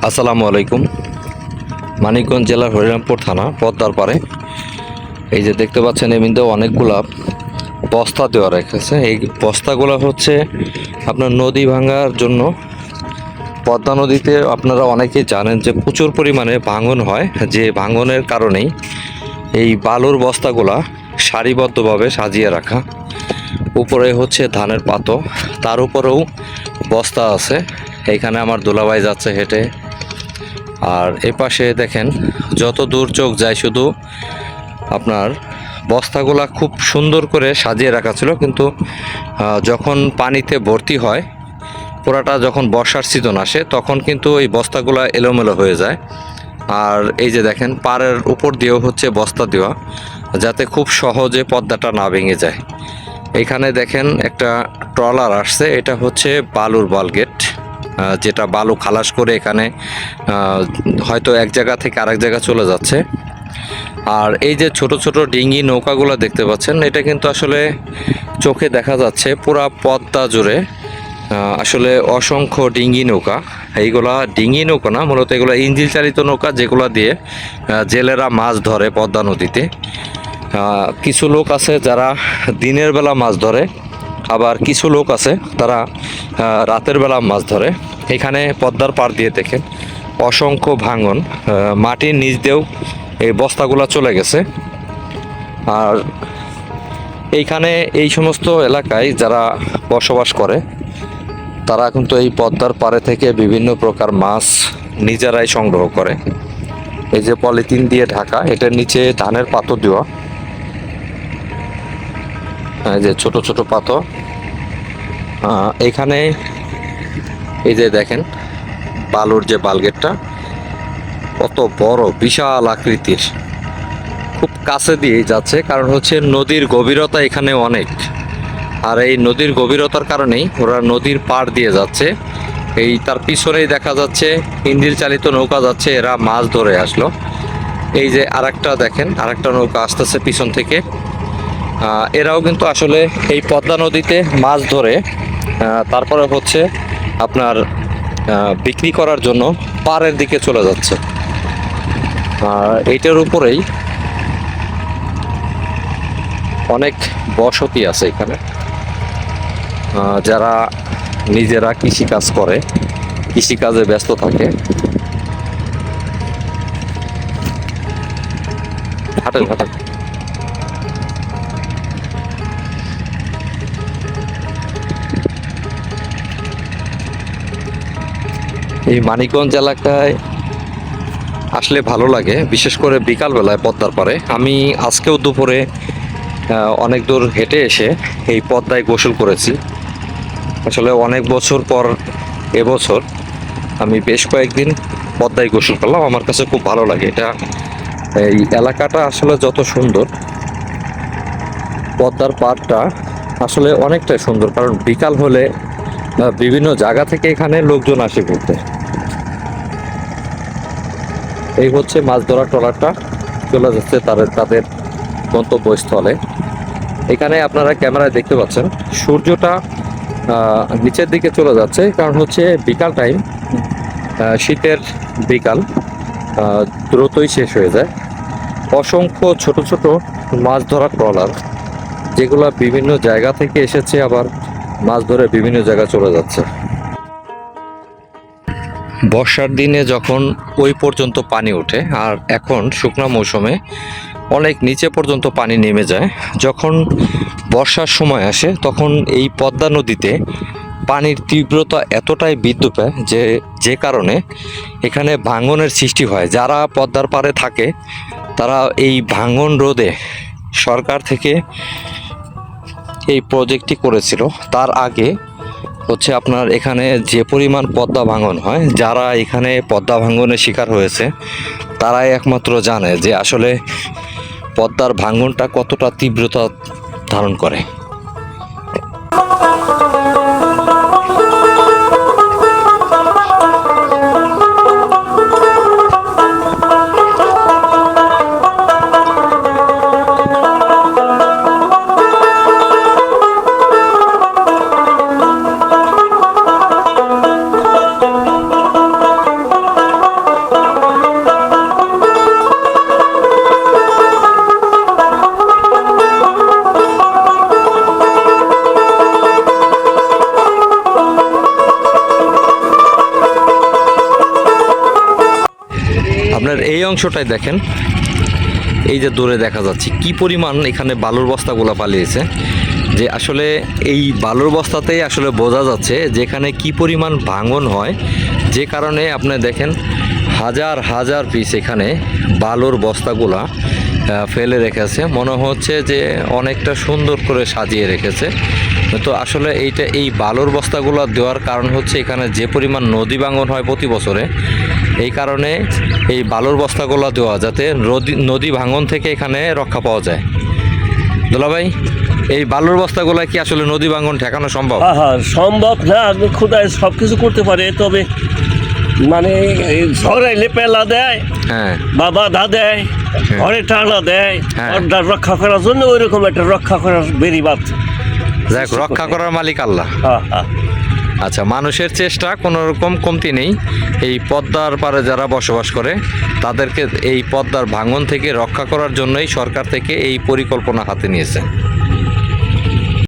আসসালামু আলাইকুম। মানিকগঞ্জ জেলার হরিরামপুর থানা পদ্মার পাড়ে এই যে দেখতে পাচ্ছেন এর মধ্যে অনেকগুলা বস্তা দেওয়া রেখেছে। এই বস্তাগুলো হচ্ছে আপনার নদী ভাঙার জন্য। পদ্মা নদীতে আপনারা অনেকেই জানেন যে প্রচুর পরিমাণে ভাঙন হয়, যে ভাঙনের কারণেই এই বালুর বস্তাগুলা সারিবদ্ধভাবে সাজিয়ে রাখা। উপরে হচ্ছে ধানের পাতো, তার উপরেও বস্তা আছে। এইখানে আমার দুলাভাই যাচ্ছে হেঁটে। আর এপাশে দেখেন যত দূর চোখ যায় শুধু আপনার বস্তাগুলা খুব সুন্দর করে সাজিয়ে রাখা ছিল, কিন্তু যখন পানিতে ভর্তি হয়, পুরাটা যখন বর্ষার সিজন আসে তখন কিন্তু এই বস্তাগুলা এলোমেলো হয়ে যায়। আর এই যে দেখেন পাড়ের উপর দিয়েও হচ্ছে বস্তা দেওয়া, যাতে খুব সহজে পদ্মাটা না ভেঙে যায়। এখানে দেখেন একটা ট্রলার আসছে, এটা হচ্ছে বালুর বালগেট, যেটা বালু খালাস করে এখানে হয়তো এক জায়গা থেকে আরেক জায়গা চলে যাচ্ছে। আর এই যে ছোট ছোট ডিঙি নৌকাগুলো দেখতে পাচ্ছেন, এটা কিন্তু আসলে চোখে দেখা যাচ্ছে পুরা পদ্মা জুড়ে আসলে অসংখ্য ডিঙি নৌকা। এইগুলা ডিঙি নৌকা না, মূলত এগুলো ইঞ্জিন চালিত নৌকা, যেগুলো দিয়ে জেলেরা মাছ ধরে পদ্মা নদীতে। কিছু লোক আছে যারা দিনের বেলা মাছ ধরে, আবার কিছু লোক আছে তারা রাতের বেলা মাছ ধরে। এখানে পদ্মার পাড় দিয়ে দেখেন অসংখ্য ভাঙন, মাটির নিচ দিয়েও এই বস্তাগুলো চলে গেছে। আর এইখানে এই সমস্ত এলাকায় যারা বসবাস করে তারা কিন্তু এই পদ্মার পাড়ে থেকে বিভিন্ন প্রকার মাছ নিজেরাই সংগ্রহ করে। এই যে পলিথিন দিয়ে ঢাকা, এটার নিচে ধানের পাতো দেওয়া, এই যে ছোট ছোট পাতো। এখানে এই যে দেখেন বালুর যে বালগেটটা কত বড়, বিশাল আকৃতির, খুব কাছে দিয়ে যাচ্ছে, কারণ হচ্ছে নদীর গভীরতা এখানে অনেক। আর এই নদীর গভীরতার কারণেই ওরা নদীর পাড় দিয়ে যাচ্ছে। এই তার পিছনেই দেখা যাচ্ছে ইঞ্জিন চালিত নৌকা যাচ্ছে, এরা মাছ ধরে আসলো। এই যে আরেকটা দেখেন, আরেকটা নৌকা আসতেছে পিছন থেকে। এরাও কিন্তু আসলে এই পদ্মা নদীতে মাছ ধরে তারপরে হচ্ছে আপনার বিক্রি করার জন্য পাড়ের দিকে চলে যাচ্ছে। এইটার উপরেই অনেক বসতি আছে এখানে, যারা নিজেরা কৃষিকাজ করে, কৃষিকাজে ব্যস্ত থাকে। হাঁটেন হাঁটেন। এই মানিকগঞ্জ এলাকায় আসলে ভালো লাগে, বিশেষ করে বিকালবেলায় পদ্মার পাড়ে। আমি আজকেও দুপুরে অনেক দূর হেঁটে এসে এই পদ্মায় গোসল করেছি। আসলে অনেক বছর পর এবছর আমি বেশ কয়েকদিন পদ্মায় গোসল করলাম। আমার কাছে খুব ভালো লাগে এটা। এই এলাকাটা আসলে যত সুন্দর, পদ্মার পাড়টা আসলে অনেকটাই সুন্দর, কারণ বিকাল হলে বিভিন্ন জায়গা থেকে এখানে লোকজন আসে ঘুরতে। এই হচ্ছে মাছ ধরা ট্রলারটা চলে যাচ্ছে তাদের গন্তব্যস্থলে। এখানে আপনারা ক্যামেরায় দেখতে পাচ্ছেন সূর্যটা নিচের দিকে চলে যাচ্ছে, কারণ হচ্ছে বিকাল টাইম, শীতের বিকাল দ্রুতই শেষ হয়ে যায়। অসংখ্য ছোট ছোট মাছ ধরা ট্রলার, যেগুলো বিভিন্ন জায়গা থেকে এসেছে, আবার মাছ ধরে বিভিন্ন জায়গায় চলে যাচ্ছে। বর্ষার দিনে যখন ওই পর্যন্ত পানি ওঠে, আর এখন শুকনো মৌসুমে অনেক নিচে পর্যন্ত পানি নেমে যায়। যখন বর্ষার সময় আসে তখন এই পদ্মা নদীতে পানির তীব্রতা এতটাই বৃদ্ধি পায় যে কারণে এখানে ভাঙনের সৃষ্টি হয়। যারা পদ্মার পাড়ে থাকে তারা এই ভাঙন রোধে সরকার থেকে এই প্রজেক্টটি করেছিল। তার আগে হচ্ছে আপনার এখানে যে পরিমাণ পদ্মা ভাঙন হয়, যারা এখানে পদ্মা ভাঙনের শিকার হয়েছে তারাই একমাত্র জানে যে আসলে পদ্মার ভাঙনটা কতটা তীব্রতা ধারণ করে। আপনার এই অংশটাই দেখেন, এই যে দূরে দেখা যাচ্ছে কি পরিমাণ এখানে বালুর বস্তাগুলো পালিয়েছে, যে আসলে এই বালুর বস্তাতেই আসলে বোঝা যাচ্ছে যেখানে কি পরিমাণ ভাঙন হয়, যে কারণে আপনি দেখেন হাজার হাজার পিস এখানে বালুর বস্তাগুলা ফেলে রেখেছে, মনে হচ্ছে যে অনেকটা সুন্দর করে সাজিয়ে রেখেছে। তো আসলে এই বালুর বস্তাগুলো দেওয়ার কারণ হচ্ছে এখানে যে পরিমাণ নদী ভাঙন হয় প্রতি বছরে, এই কারণে এই বালুর বস্তাগুলো দেওয়া যাতে নদী ভাঙন থেকে এখানে রক্ষা পাওয়া যায়। দুলাভাই, এই বালুর বস্তাগুলো কি আসলে নদী ভাঙন ঠেকানো সম্ভব? হ্যাঁ, সম্ভব না, খোদায় সব কিছু করতে পারে, তবে মানে এই ঝড় আইলে পেলা দেয়, হ্যাঁ, বা বাধা দেয়, ঘরে টানা দেয়, হ্যাঁ। ওটা রক্ষা করার জন্য ওই রকম একটা রক্ষা করার বেরিবাদ। যাক, রক্ষা করার মালিক আল্লাহ। হ্যাঁ, হ্যাঁ। আচ্ছা, মানুষের চেষ্টা কোনো রকম কমতি নেই। এই পদ্মার পাড়ে যারা বসবাস করে তাদেরকে এই পদ্মার ভাঙন থেকে রক্ষা করার জন্যই সরকার থেকে এই পরিকল্পনা হাতে নিয়েছে।